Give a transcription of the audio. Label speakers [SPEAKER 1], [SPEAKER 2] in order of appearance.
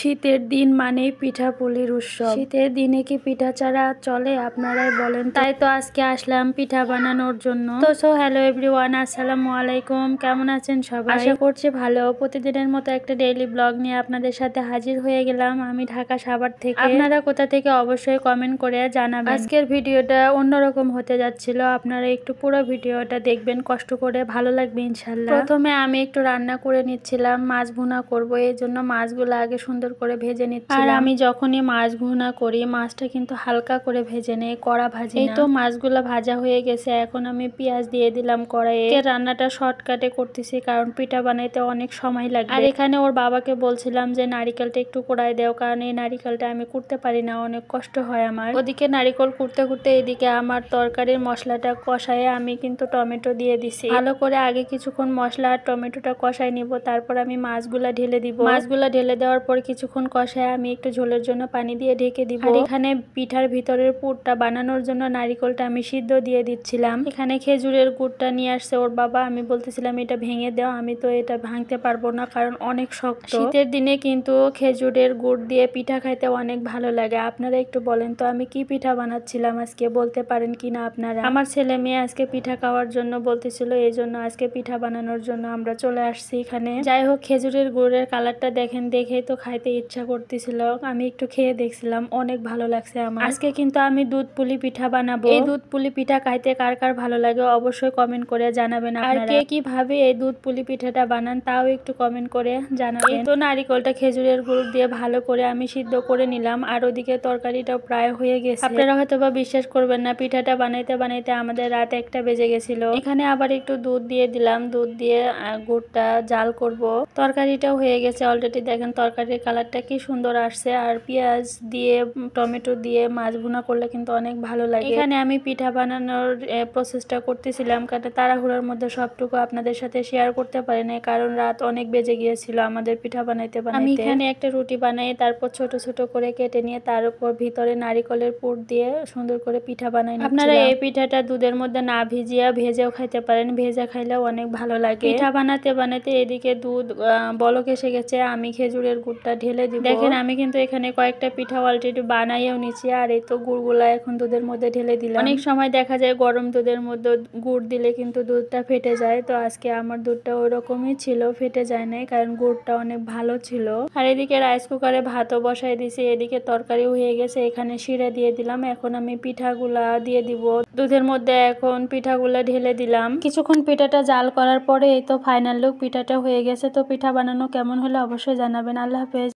[SPEAKER 1] শীতের দিন মানেই পিঠাপুলির উৎসব। শীতের দিনে কি পিঠা ছাড়া চলে আপনারাই বলেন। তাই তো আজকে আসলাম পিঠা বানানোর জন্য। তো হ্যালো এভরিওয়ান, আসসালামু আলাইকুম। কেমন আছেন সবাই? আশা করছি ভালো। প্রতিদিনের মতো একটা ডেইলি ব্লগ নিয়ে আপনাদের সাথে হাজির হয়ে গেলাম আমি ঢাকা সাভার থেকে। আপনারা কোথা থেকে অবশ্যই কমেন্ট করে জানাবেন। আজকের ভিডিওটা অন্যরকম হতে যাচ্ছিল, আপনারা একটু পুরো ভিডিওটা দেখবেন কষ্ট করে, ভালো লাগবে ইনশাল্লাহ। প্রথমে আমি একটু রান্না করে নিচ্ছিলাম, মাছ ভুনা করব, এই জন্য মাছগুলো আগে সুন্দর করে ভেজে নিচ্ছিলাম। আর আমি যখনই মাছ ভুনা করি মাছটা কিন্তু হালকা করে ভেজে নেই, কড়া ভাজি না। এই তো মাছগুলো ভাজা হয়ে গেছে, এখন আমি পেঁয়াজ দিয়ে দিলাম কড়াইয়ে। রান্নাটা শর্টকাটে করতেছি কারণ পিঠা বানাইতে অনেক সময় লাগে। আর এখানে ওর বাবাকে বলছিলাম যে নারিকেলটা একটু কুড়াই দেও, কারণ এই নারিকেলটা আমি কুড়তে পারি না, অনেক কষ্ট হয় আমার। ওদিকে নারিকেল কুড়তে কুড়তে এদিকে আমার তরকারির মশলাটা কষায় আমি কিন্তু টমেটো দিয়ে দিছি। ভালো করে আগে কিছুক্ষণ মশলা আর টমেটোটা কষাই নিব, তারপর আমি মাছগুলা ঢেলে দিব। মাছগুলা ঢেলে দেওয়ার পর কিছুক্ষণ কষায় আমি একটু ঝোলের জন্য পানি দিয়ে ঢেকে দিব। আর এখানে পিঠার ভিতরের পুরটা বানানোর জন্য নারিকেলটা আমি সিদ্ধ দিয়ে দিচ্ছিলাম। এখানে খেজুরের গুড়টা নিয়ে আসছে ওর বাবা, আমি বলতেছিলাম এটা ভেঙে দাও, আমি তো এটা ভাঙতে পারবো না কারণ অনেক শক্ত। শীতের দিনে কিন্তু খেজুরের গুড় দিয়ে পিঠা খাইতে অনেক ভালো লাগে। আপনারা একটু বলেন তো আমি কি পিঠা বানাচ্ছিলাম আজকে, বলতে পারেন কিনা আপনারা। আমার ছেলে মেয়ে আজকে পিঠা খাওয়ার জন্য বলতেছিল, এই জন্য আজকে পিঠা বানানোর জন্য আমরা চলে আসছি এখানে। যাই হোক, খেজুরের গুড়ের কালারটা দেখেন, দেখেই তো খাইতে ইচ্ছা করতেছিল। আমি একটু খেয়ে দেখছিলাম, অনেক ভালো লাগছে আমার। আজকে কিন্তু আমি দুধ পুলি পিঠা বানাবো। এই দুধ পুলি পিঠা খাইতে কার কার ভালো লাগে অবশ্যই কমেন্ট করে জানাবেন। আর কে কিভাবে এই দুধ পুলি পিঠাটা বানান তাও একটু কমেন্ট করে জানাবেন। তো নারিকেলটা খেজুরের গুড় দিয়ে ভালো করে আমি সিদ্ধ করে নিলাম, আর ওদিকে তরকারিটাও প্রায় হয়ে গেছে। আপনারা হয়তো বা বিশ্বাস করবেন না, পিঠাটা বানাইতে বানাইতে আমাদের রাত 1টা বেজে গেছিল। এখানে আবার একটু দুধ দিয়ে দিলাম, দুধ দিয়ে গুড়টা জাল করব। তরকারিটাও হয়ে গেছে অলরেডি, দেখেন তরকারির কালারটা কি সুন্দর আসছে। আর পেঁয়াজ দিয়ে টমেটো দিয়ে মাছ ভুনা করলে কিন্তু অনেক ভালো লাগে। এখানে আমি পিঠা বানানোর প্রসেসটা করতেছিলাম, কারণ তাড়াহুড়োর মধ্যে সবটুকু আপনাদের সাথে শেয়ার করতে পারি না, কারণ রাত অনেক বেজে গিয়েছিল আমাদের পিঠা বানাইতে বানাইতে। আমি এখানে একটা রুটি বানাই, তারপর ছোট ছোট করে কেটে নিয়ে তার উপর ভিতরে নারিকেলের পুর দিয়ে সুন্দর করে পিঠা বানাই। আপনারা এই পিঠাটা দুধের মধ্যে না ভিজিয়ে ভেজেও খাইতে পারেন, ভেজা খাইলেও অনেক ভালো লাগে। পিঠা বানাতে বানাতে এদিকে দুধ বলক এসে গেছে, আমি খেজুরের গুড়টা ঢেলে দিব। দেখেন আমি কিন্তু এখানে কয়েকটা পিঠা অলরেডি বানাইও নিচ্ছি, আর এই তো গুড়গুলা এখন দুধের মধ্যে ঢেলে দিলাম। অনেক সময় দেখা যায় গরম দুধের মধ্যে গুড় দিলে কিন্তু দুধটা ফেটে যায়, তো আজকে আমার দুধটা ওইরকমই ছিল, ফেটে যায় নাই কারণ গুড়টা অনেক ভালো ছিল। আর এদিকে রাইস কুকারে ভাতও বসাই দিছি, এদিকে তরকারিও হয়ে গেছে, এখানে শিরা দিয়ে দিলাম। এখন আমি পিঠাগুলা দিয়ে দিব দুধের মধ্যে, এখন পিঠাগুলা ঢেলে দিলাম। কিছুক্ষণ পিঠাটা জাল করার পরে এই তো ফাইনাল লুক, পিঠাটা হয়ে গেছে। তো পিঠা বানানো কেমন হলো অবশ্যই জানাবেন। আল্লাহ হাফেজ।